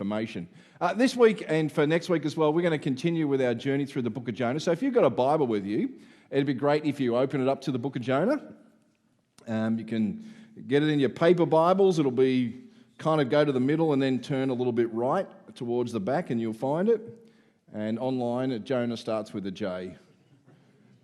information. This week and for next week as well, we're going to continue with our journey through the book of Jonah. So if you've got a Bible with you, it'd be great if you open it up to the book of Jonah. You can get it in your paper Bibles. It'll be kind of go to the middle and then turn a little bit right towards the back and you'll find it. And online, Jonah starts with a J.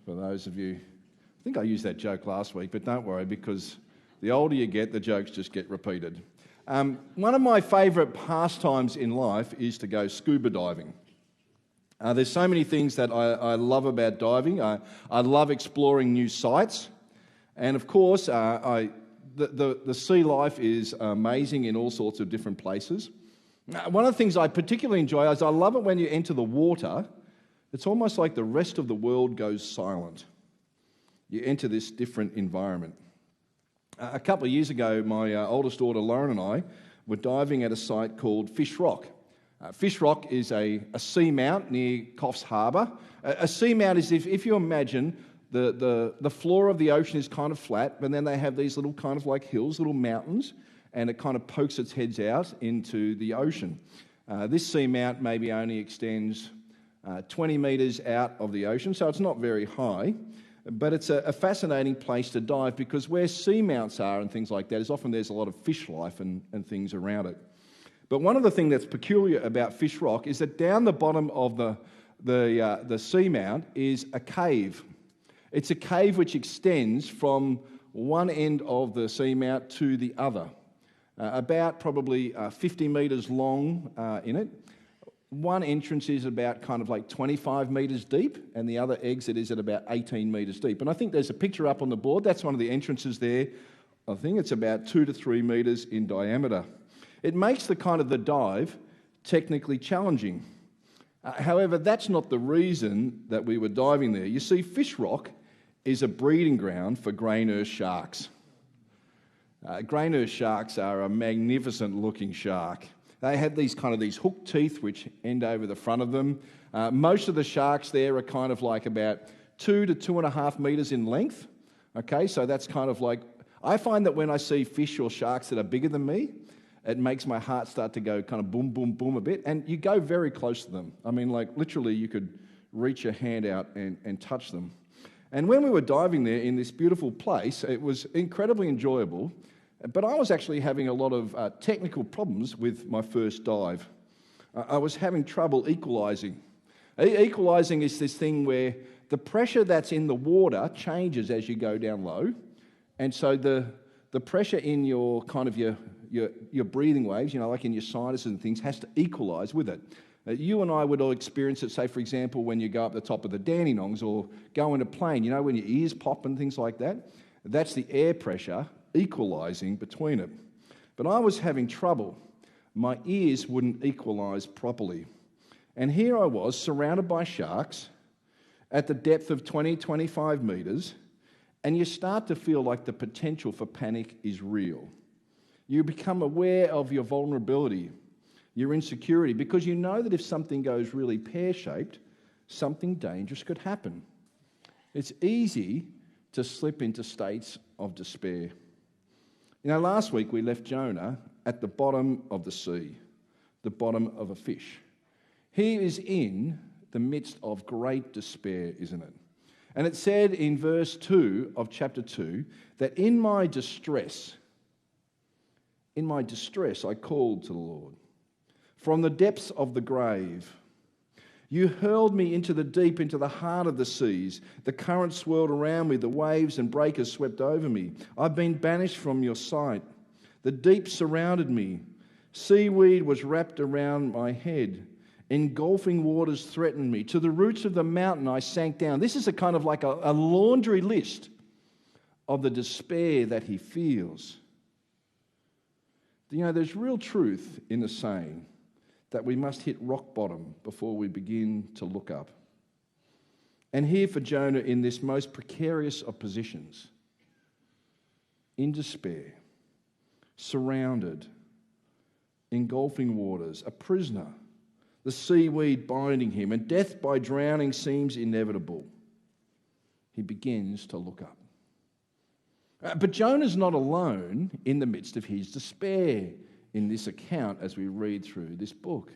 For those of you, I think I used that joke last week, but don't worry because the older you get, the jokes just get repeated. One of my favourite pastimes in life is to go scuba diving. There's so many things that I love about diving. I love exploring new sites. And of course, the sea life is amazing in all sorts of different places. One of the things I particularly enjoy is I love it when you enter the water. It's almost like the rest of the world goes silent. You enter this different environment. A couple of years ago, my oldest daughter Lauren and I were diving at a site called Fish Rock. Fish Rock is a seamount near Coffs Harbour. A seamount is if you imagine the floor of the ocean is kind of flat, but then they have these little kind of like hills, little mountains, and it kind of pokes its heads out into the ocean. This seamount maybe only extends 20 metres out of the ocean, so it's not very high, but it's a fascinating place to dive because where seamounts are and things like that is often there's a lot of fish life and things around it. But one of the things that's peculiar about Fish Rock is that down the bottom of the seamount is a cave. It's a cave which extends from one end of the seamount to the other. About probably 50 metres long in it. One entrance is about kind of like 25 metres deep, and the other exit is at about 18 metres deep. And I think there's a picture up on the board. That's one of the entrances there. I think it's about 2 to 3 metres in diameter. It makes the dive technically challenging. However, that's not the reason that we were diving there. You see, Fish Rock is a breeding ground for grey nurse sharks. Grey nurse sharks are a magnificent looking shark. They have these hooked teeth which end over the front of them. Most of the sharks there are kind of like about 2 to 2.5 metres in length. Okay, so that's kind of like, I find that when I see fish or sharks that are bigger than me, it makes my heart start to go kind of boom, boom, boom a bit. And you go very close to them. I mean, like literally you could reach your hand out and touch them. And when we were diving there in this beautiful place, it was incredibly enjoyable. But I was actually having a lot of technical problems with my first dive. I was having trouble equalising. Equalising is this thing where the pressure that's in the water changes as you go down low. And so the pressure in your breathing waves, like in your sinuses and things, has to equalise with it. You and I would all experience it, say, for example, when you go up the top of the Dandenongs or go in a plane, when your ears pop and things like that. That's the air pressure equalising between it. But I was having trouble. My ears wouldn't equalise properly. And here I was, surrounded by sharks at the depth of 20, 25 metres, and you start to feel like the potential for panic is real. You become aware of your vulnerability, your insecurity, because you know that if something goes really pear-shaped, something dangerous could happen. It's easy to slip into states of despair. Last week we left Jonah at the bottom of the sea, the bottom of a fish. He is in the midst of great despair, isn't it? And it said in verse 2 of chapter 2 that in my distress I called to the Lord. From the depths of the grave, you hurled me into the deep, into the heart of the seas. The currents swirled around me, the waves and breakers swept over me. I've been banished from your sight. The deep surrounded me. Seaweed was wrapped around my head. Engulfing waters threatened me. To the roots of the mountain I sank down. This is a kind of like a laundry list of the despair that he feels. There's real truth in the saying that we must hit rock bottom before we begin to look up. And here for Jonah in this most precarious of positions, in despair, surrounded, engulfing waters, a prisoner, the seaweed binding him, and death by drowning seems inevitable. He begins to look up. But Jonah's not alone in the midst of his despair in this account as we read through this book.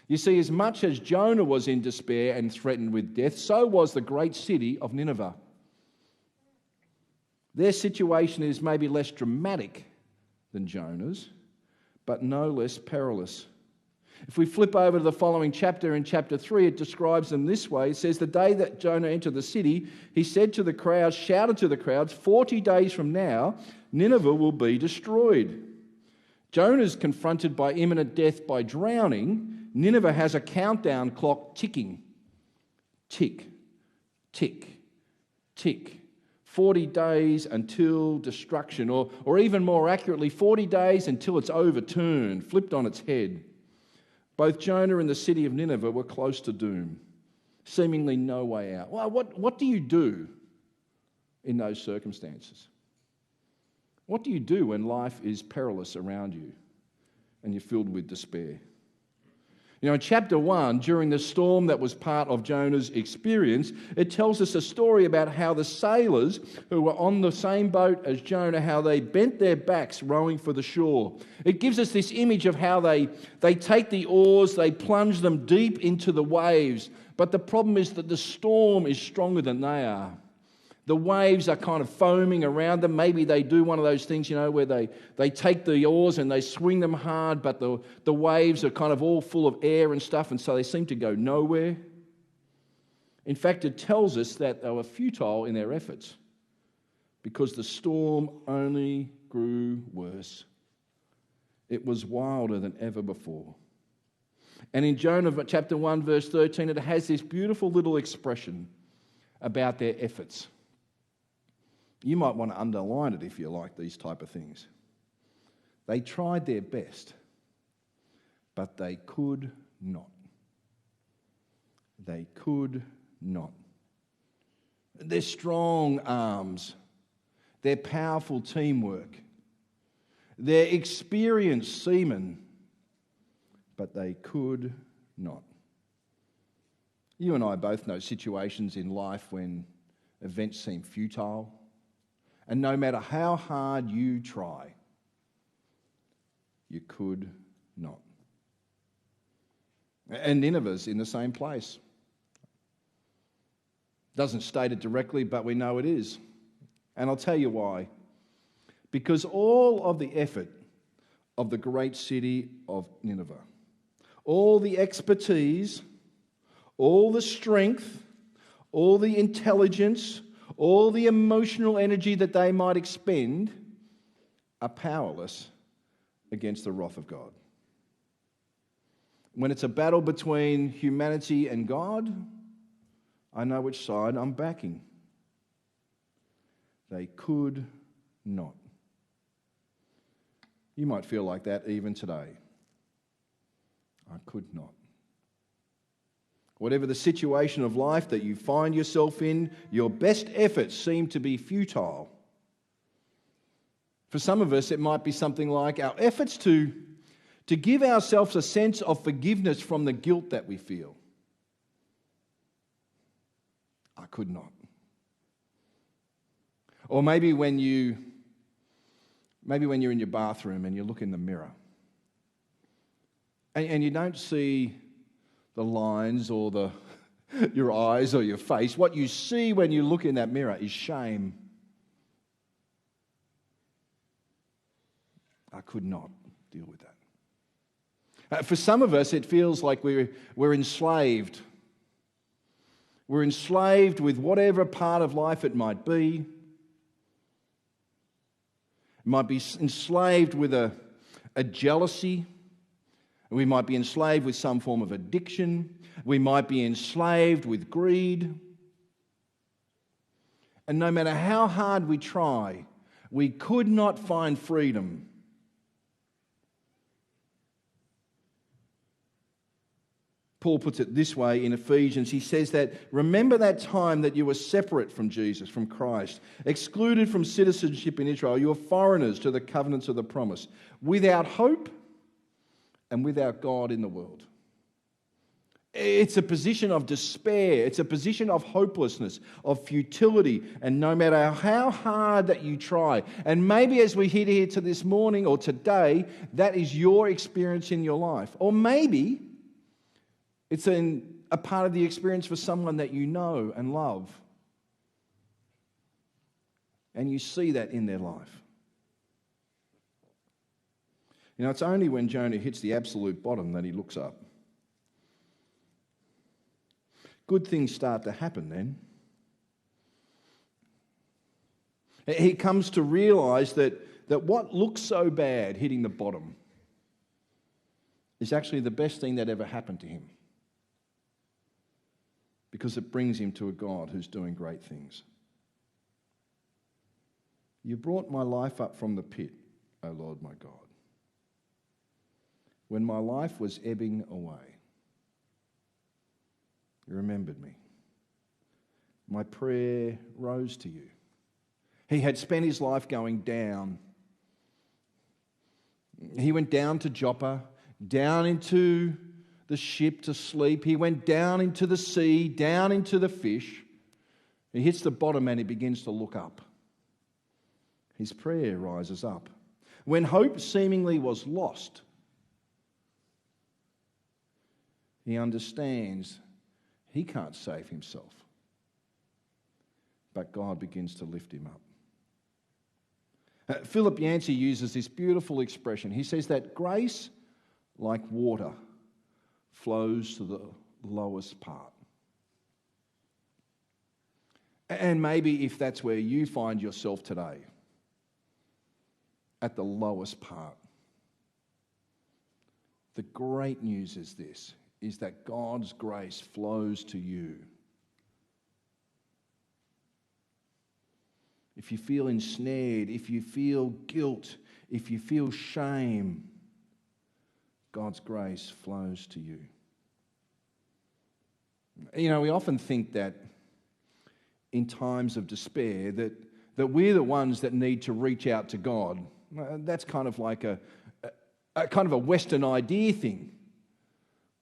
You see, as much as Jonah was in despair and threatened with death, so was the great city of Nineveh. Their situation is maybe less dramatic than Jonah's, but no less perilous. If we flip over to the following chapter, in chapter 3, it describes them this way. It says, the day that Jonah entered the city, he said to the crowds, shouted to the crowds, 40 days from now, Nineveh will be destroyed. Jonah is confronted by imminent death by drowning. Nineveh has a countdown clock ticking. Tick, tick, tick. 40 days until destruction, or even more accurately, 40 days until it's overturned, flipped on its head. Both Jonah and the city of Nineveh were close to doom, seemingly no way out. Well, what do you do in those circumstances? What do you do when life is perilous around you and you're filled with despair? You know, in chapter 1, during the storm that was part of Jonah's experience, it tells us a story about how the sailors who were on the same boat as Jonah, how they bent their backs rowing for the shore. It gives us this image of how they take the oars, they plunge them deep into the waves. But the problem is that the storm is stronger than they are. The waves are kind of foaming around them. Maybe they do one of those things, you know, where they take the oars and they swing them hard, but the waves are kind of all full of air and stuff, and so they seem to go nowhere. In fact, it tells us that they were futile in their efforts because the storm only grew worse. It was wilder than ever before. And in Jonah chapter 1, verse 13, it has this beautiful little expression about their efforts. You might want to underline it if you like these type of things. They tried their best, but they could not. They could not. Their strong arms, their powerful teamwork, their experienced seamen, but they could not. You and I both know situations in life when events seem futile, and no matter how hard you try, you could not. And Nineveh's in the same place. Doesn't state it directly, but we know it is. And I'll tell you why. Because all of the effort of the great city of Nineveh, all the expertise, all the strength, all the intelligence, all the emotional energy that they might expend are powerless against the wrath of God. When it's a battle between humanity and God, I know which side I'm backing. They could not. You might feel like that even today. I could not. Whatever the situation of life that you find yourself in, your best efforts seem to be futile. For some of us, it might be something like our efforts to give ourselves a sense of forgiveness from the guilt that we feel. I could not. Or maybe when you're in your bathroom and you look in the mirror and you don't see the lines or your eyes or your face. What you see when you look in that mirror is shame. I could not deal with that. For some of us, it feels like we're enslaved. We're enslaved with whatever part of life it might be. It might be enslaved with a jealousy. We might be enslaved with some form of addiction. We might be enslaved with greed. And no matter how hard we try, we could not find freedom. Paul puts it this way in Ephesians. He says that, remember that time that you were separate from Jesus, from Christ, excluded from citizenship in Israel. You were foreigners to the covenants of the promise, without hope and without God in the world. It's a position of despair. It's a position of hopelessness, of futility. And no matter how hard that you try, and maybe as we hit here to this morning or today, that is your experience in your life. Or maybe it's a part of the experience for someone that you know and love. And you see that in their life. You know, it's only when Jonah hits the absolute bottom that he looks up. Good things start to happen then. He comes to realise that what looks so bad, hitting the bottom, is actually the best thing that ever happened to him. Because it brings him to a God who's doing great things. You brought my life up from the pit, O Lord my God, when my life was ebbing away. You remembered me. My prayer rose to you. He had spent his life going down. He went down to Joppa, down into the ship to sleep. He went down into the sea, down into the fish. He hits the bottom and he begins to look up. His prayer rises up. When hope seemingly was lost, he understands he can't save himself. But God begins to lift him up. Philip Yancey uses this beautiful expression. He says that grace, like water, flows to the lowest part. And maybe if that's where you find yourself today, at the lowest part, the great news is this, is that God's grace flows to you. If you feel ensnared, if you feel guilt, if you feel shame, God's grace flows to you. You know, we often think that in times of despair that we're the ones that need to reach out to God. That's kind of like a kind of a Western idea thing.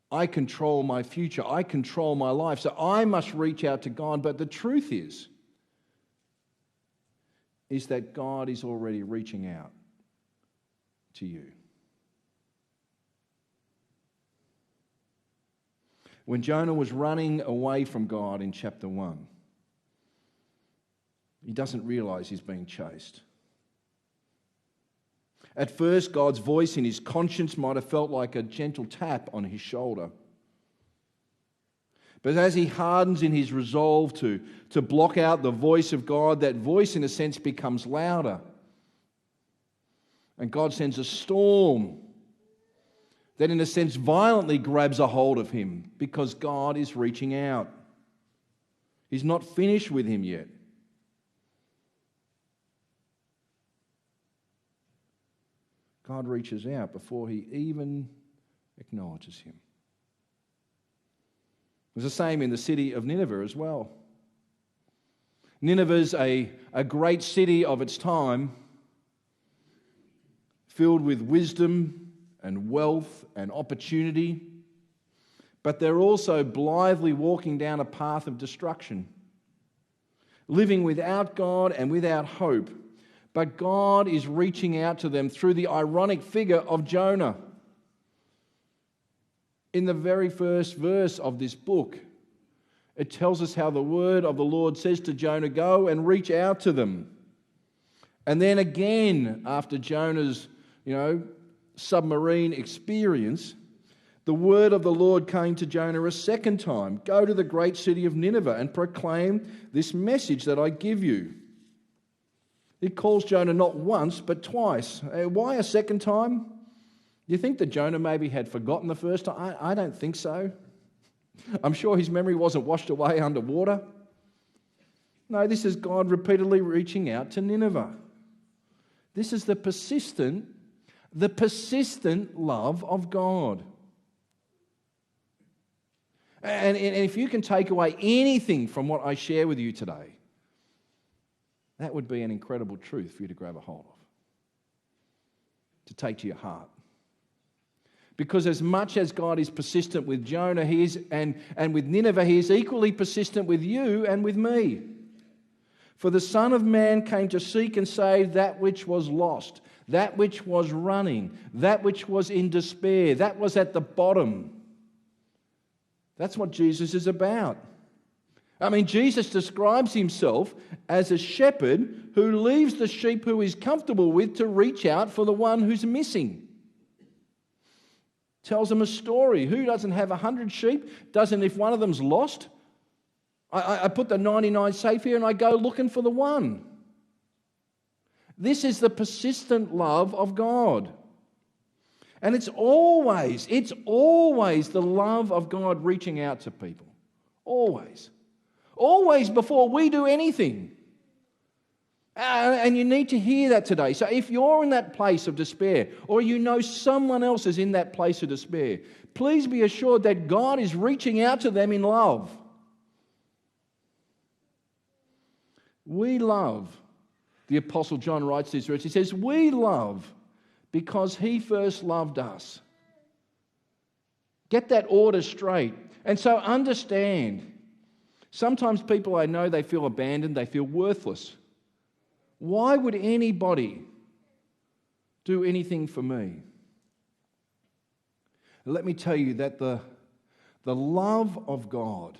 I control my future. I control my life. So I must reach out to God. But the truth is that God is already reaching out to you. When Jonah was running away from God in chapter 1, he doesn't realise he's being chased. At first, God's voice in his conscience might have felt like a gentle tap on his shoulder. But as he hardens in his resolve to block out the voice of God, that voice in a sense becomes louder. And God sends a storm that in a sense violently grabs a hold of him because God is reaching out. He's not finished with him yet. God reaches out before he even acknowledges him. It was the same in the city of Nineveh as well. Nineveh's a great city of its time, filled with wisdom and wealth and opportunity, but they're also blithely walking down a path of destruction, living without God and without hope. But God is reaching out to them through the ironic figure of Jonah. In the very first verse of this book, it tells us how the word of the Lord says to Jonah, go and reach out to them. And then again, after Jonah's, submarine experience, the word of the Lord came to Jonah a second time. Go to the great city of Nineveh and proclaim this message that I give you. It calls Jonah not once, but twice. Why a second time? Do you think that Jonah maybe had forgotten the first time? I don't think so. I'm sure his memory wasn't washed away underwater. No, this is God repeatedly reaching out to Nineveh. This is the persistent love of God. And if you can take away anything from what I share with you today, that would be an incredible truth for you to grab a hold of, to take to your heart. Because as much as God is persistent with Jonah, and with Nineveh, he is equally persistent with you and with me. For the Son of Man came to seek and save that which was lost, that which was running, that which was in despair, that was at the bottom. That's what Jesus is about. I mean, Jesus describes himself as a shepherd who leaves the sheep who he's comfortable with to reach out for the one who's missing. Tells them a story. Who doesn't have 100 sheep? Doesn't, if one of them's lost? I put the 99 safe here and I go looking for the one. This is the persistent love of God. And it's always the love of God reaching out to people. Always. Always before we do anything. And you need to hear that today. So if you're in that place of despair, or you know someone else is in that place of despair, please be assured that God is reaching out to them in love. We love, the Apostle John writes these words, he says, we love because he first loved us. Get that order straight. And so understand, sometimes people I know, they feel abandoned, they feel worthless. Why would anybody do anything for me? Let me tell you that the love of God,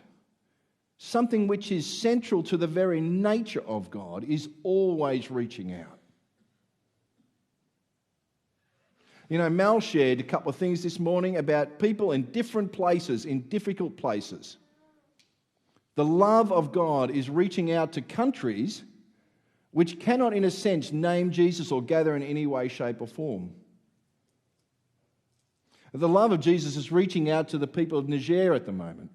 something which is central to the very nature of God, is always reaching out. You know, Mel shared a couple of things this morning about people in different places, in difficult places. The love of God is reaching out to countries which cannot, in a sense, name Jesus or gather in any way, shape, or form. The love of Jesus is reaching out to the people of Niger at the moment.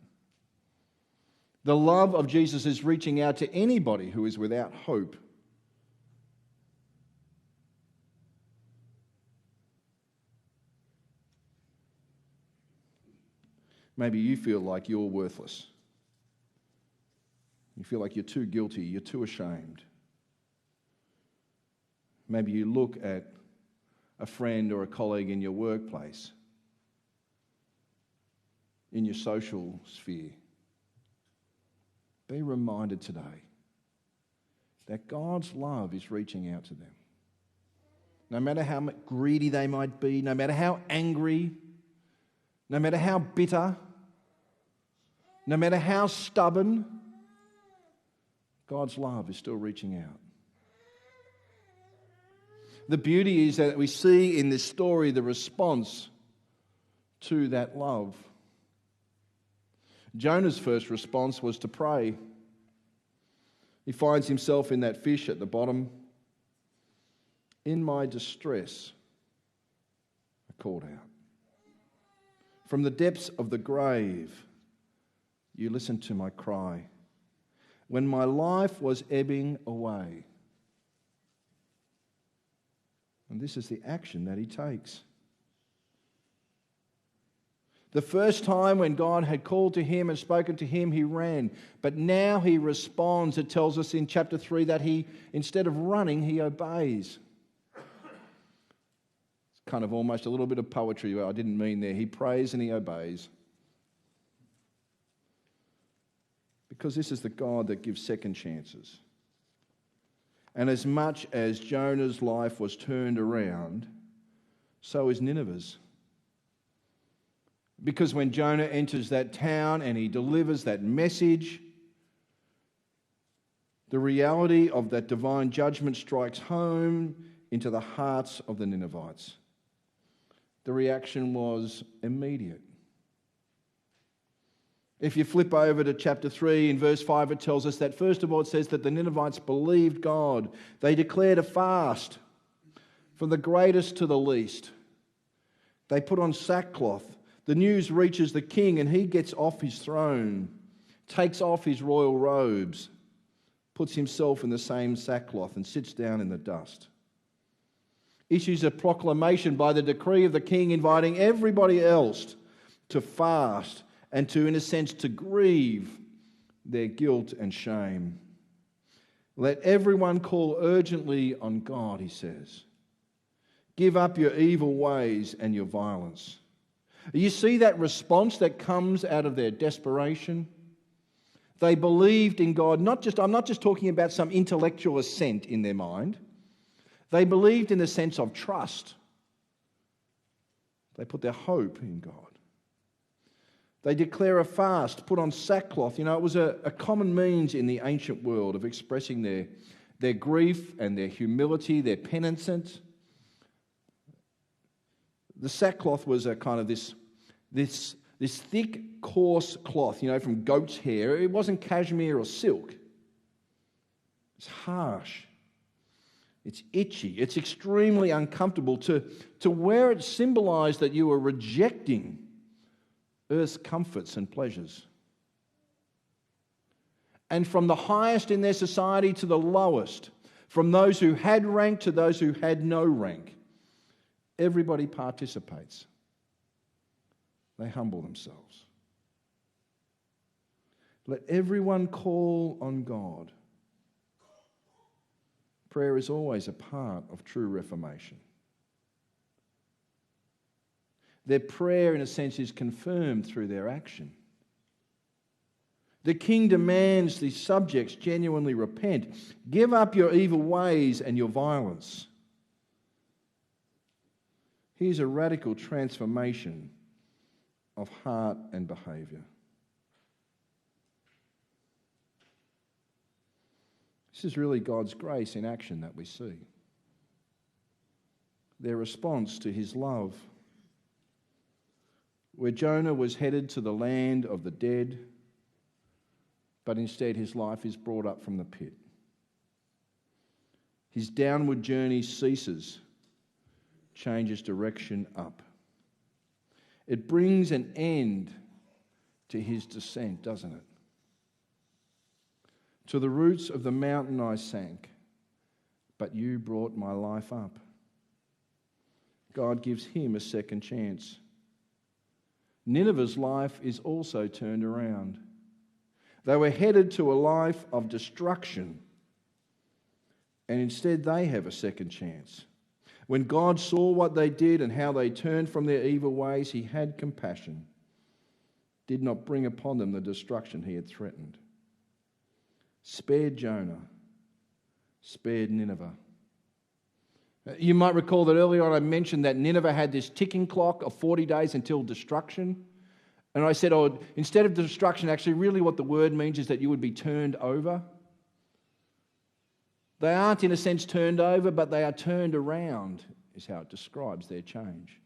The love of Jesus is reaching out to anybody who is without hope. Maybe you feel like you're worthless. You feel like you're too guilty, you're too ashamed. Maybe you look at a friend or a colleague in your workplace, in your social sphere. Be reminded today that God's love is reaching out to them. No matter how greedy they might be, no matter how angry, no matter how bitter, no matter how stubborn, God's love is still reaching out. The beauty is that we see in this story the response to that love. Jonah's first response was to pray. He finds himself in that fish at the bottom. In my distress, I called out. From the depths of the grave, you listened to my cry. When my life was ebbing away. And this is the action that he takes. The first time when God had called to him and spoken to him, he ran. But now he responds. It tells us in chapter 3 that he, instead of running, he obeys. It's kind of almost a little bit of poetry. I didn't mean there. He prays and he obeys. Because this is the God that gives second chances. And as much as Jonah's life was turned around, so is Nineveh's. Because when Jonah enters that town and he delivers that message, the reality of that divine judgment strikes home into the hearts of the Ninevites. The reaction was immediate. If you flip over to chapter 3, in verse 5, it tells us that first of all it says that the Ninevites believed God. They declared a fast from the greatest to the least. They put on sackcloth. The news reaches the king and he gets off his throne, takes off his royal robes, puts himself in the same sackcloth and sits down in the dust. Issues a proclamation by the decree of the king inviting everybody else to fast and to, in a sense, to grieve their guilt and shame. Let everyone call urgently on God, he says. Give up your evil ways and your violence. You see that response that comes out of their desperation? They believed in God, I'm not just talking about some intellectual assent in their mind. They believed in the sense of trust. They put their hope in God. They declare a fast, put on sackcloth. It was a common means in the ancient world of expressing their grief and their humility, their penitence. The sackcloth was a kind of this thick, coarse cloth, from goat's hair. It wasn't cashmere or silk. It's harsh. It's itchy. It's extremely uncomfortable. To wear it symbolized that you were rejecting earth's comforts and pleasures. And from the highest in their society to the lowest, from those who had rank to those who had no rank, everybody participates. They humble themselves. Let everyone call on God. Prayer is always a part of true reformation. Their prayer, in a sense, is confirmed through their action. The king demands the subjects genuinely repent. Give up your evil ways and your violence. Here's a radical transformation of heart and behaviour. This is really God's grace in action that we see. Their response to his love. Where Jonah was headed to the land of the dead, but instead his life is brought up from the pit. His downward journey ceases, changes direction up. It brings an end to his descent, doesn't it? To the roots of the mountain I sank, but you brought my life up. God gives him a second chance. Nineveh's life is also turned around. They were headed to a life of destruction, and instead they have a second chance. When God saw what they did and how they turned from their evil ways, he had compassion, did not bring upon them the destruction he had threatened. Spared Jonah, spared Nineveh. You might recall that earlier on I mentioned that Nineveh had this ticking clock of 40 days until destruction. And I said, instead of destruction, actually really what the word means is that you would be turned over. They aren't in a sense turned over, but they are turned around, is how it describes their change.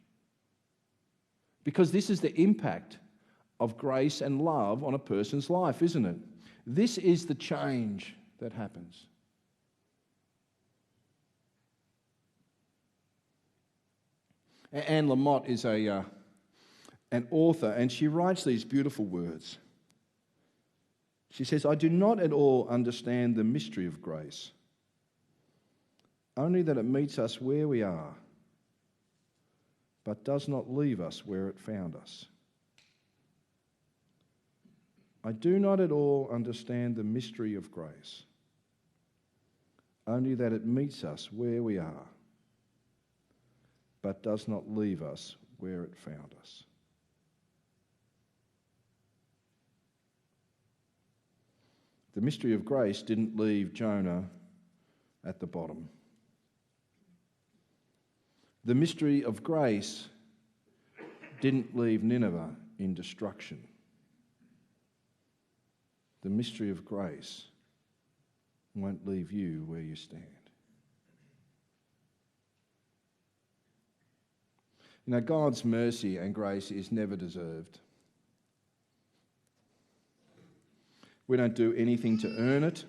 Because this is the impact of grace and love on a person's life, isn't it? This is the change that happens. Anne Lamott is an author, and she writes these beautiful words. She says, I do not at all understand the mystery of grace, only that it meets us where we are, but does not leave us where it found us. I do not at all understand the mystery of grace, only that it meets us where we are, but does not leave us where it found us. The mystery of grace didn't leave Jonah at the bottom. The mystery of grace didn't leave Nineveh in destruction. The mystery of grace won't leave you where you stand. God's mercy and grace is never deserved. We don't do anything to earn it.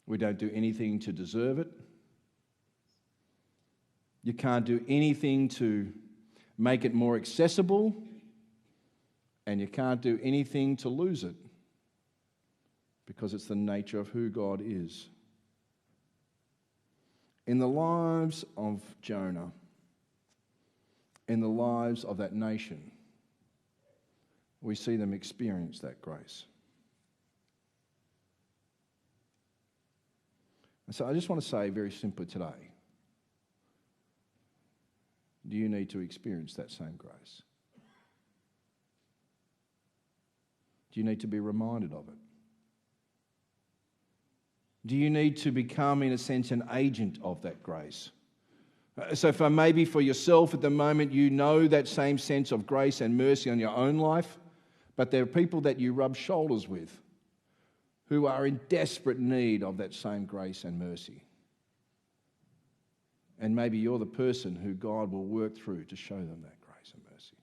We don't do anything to deserve it. You can't do anything to make it more accessible, and you can't do anything to lose it, because it's the nature of who God is. In the lives of Jonah, in the lives of that nation, we see them experience that grace. And so I just want to say very simply today, do you need to experience that same grace? Do you need to be reminded of it? Do you need to become, in a sense, an agent of that grace? So maybe for yourself at the moment, you know that same sense of grace and mercy on your own life, but there are people that you rub shoulders with who are in desperate need of that same grace and mercy. And maybe you're the person who God will work through to show them that grace and mercy.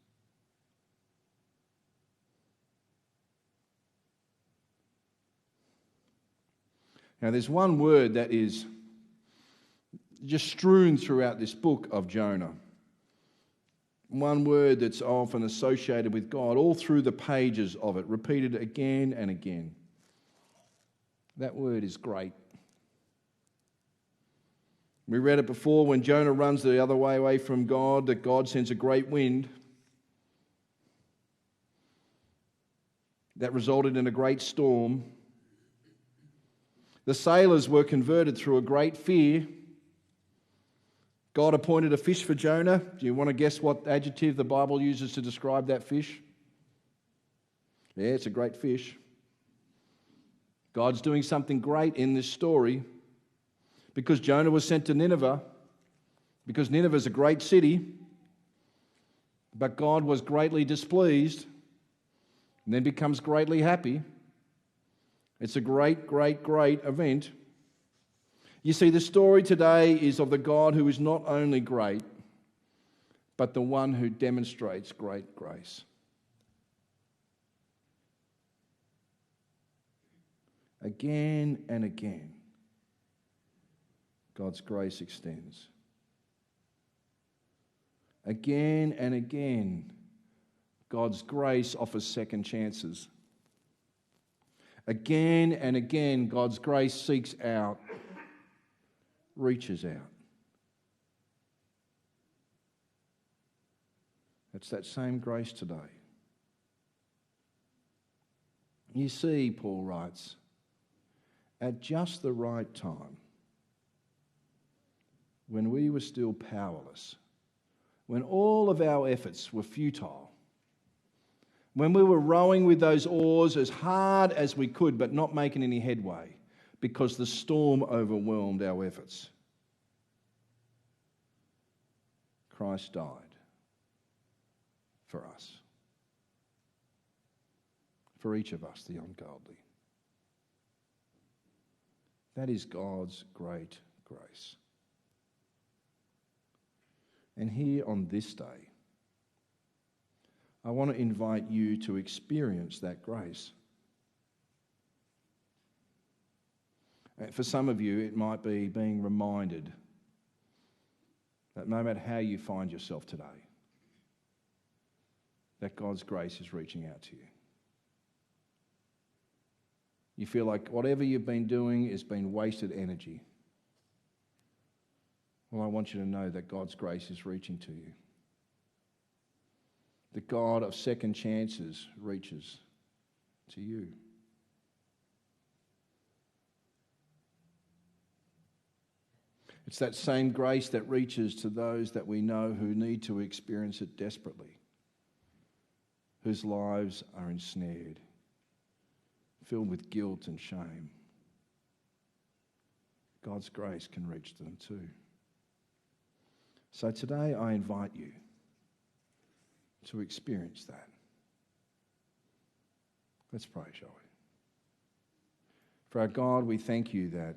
Now, there's one word that is just strewn throughout this book of Jonah. One word that's often associated with God all through the pages of it, repeated again and again. That word is great. We read it before when Jonah runs the other way away from God, that God sends a great wind that resulted in a great storm. The sailors were converted through a great fear. God appointed a fish for Jonah. Do you want to guess what adjective the Bible uses to describe that fish? Yeah, it's a great fish. God's doing something great in this story because Jonah was sent to Nineveh, because Nineveh is a great city, but God was greatly displeased and then becomes greatly happy. It's a great, great, great event. You see, the story today is of the God who is not only great, but the one who demonstrates great grace. Again and again, God's grace extends. Again and again, God's grace offers second chances. Again and again, God's grace seeks out, reaches out. It's that same grace today. You see, Paul writes, at just the right time, when we were still powerless, when all of our efforts were futile, when we were rowing with those oars as hard as we could but not making any headway because the storm overwhelmed our efforts, Christ died for us, for each of us, the ungodly. That is God's great grace. And here on this day, I want to invite you to experience that grace. For some of you, it might be being reminded that no matter how you find yourself today, that God's grace is reaching out to you. You feel like whatever you've been doing has been wasted energy. Well, I want you to know that God's grace is reaching to you. The God of second chances reaches to you. It's that same grace that reaches to those that we know who need to experience it desperately, whose lives are ensnared, filled with guilt and shame. God's grace can reach them too. So today I invite you to experience that. Let's pray, shall we? For our God, we thank you that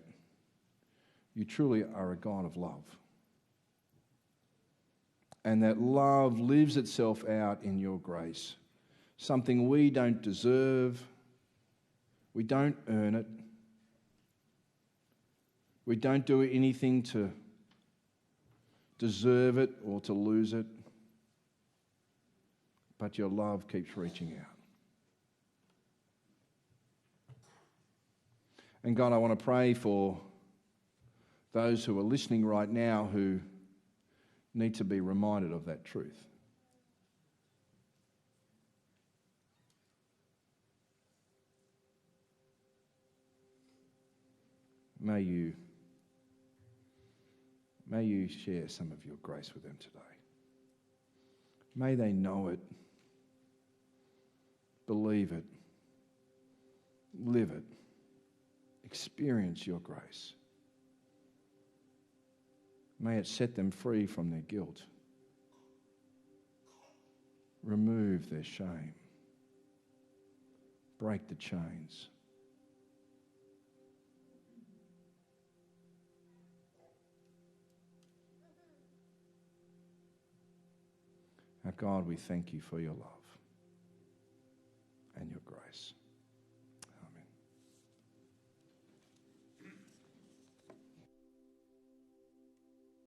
you truly are a God of love. And that love lives itself out in your grace. Something we don't deserve. We don't earn it. We don't do anything to deserve it or to lose it. But your love keeps reaching out. And God, I want to pray for those who are listening right now who need to be reminded of that truth. May you share some of your grace with them today. May they know it, believe it, live it, experience your grace. May it set them free from their guilt, remove their shame, break the chains. Our God, we thank you for your love and your grace.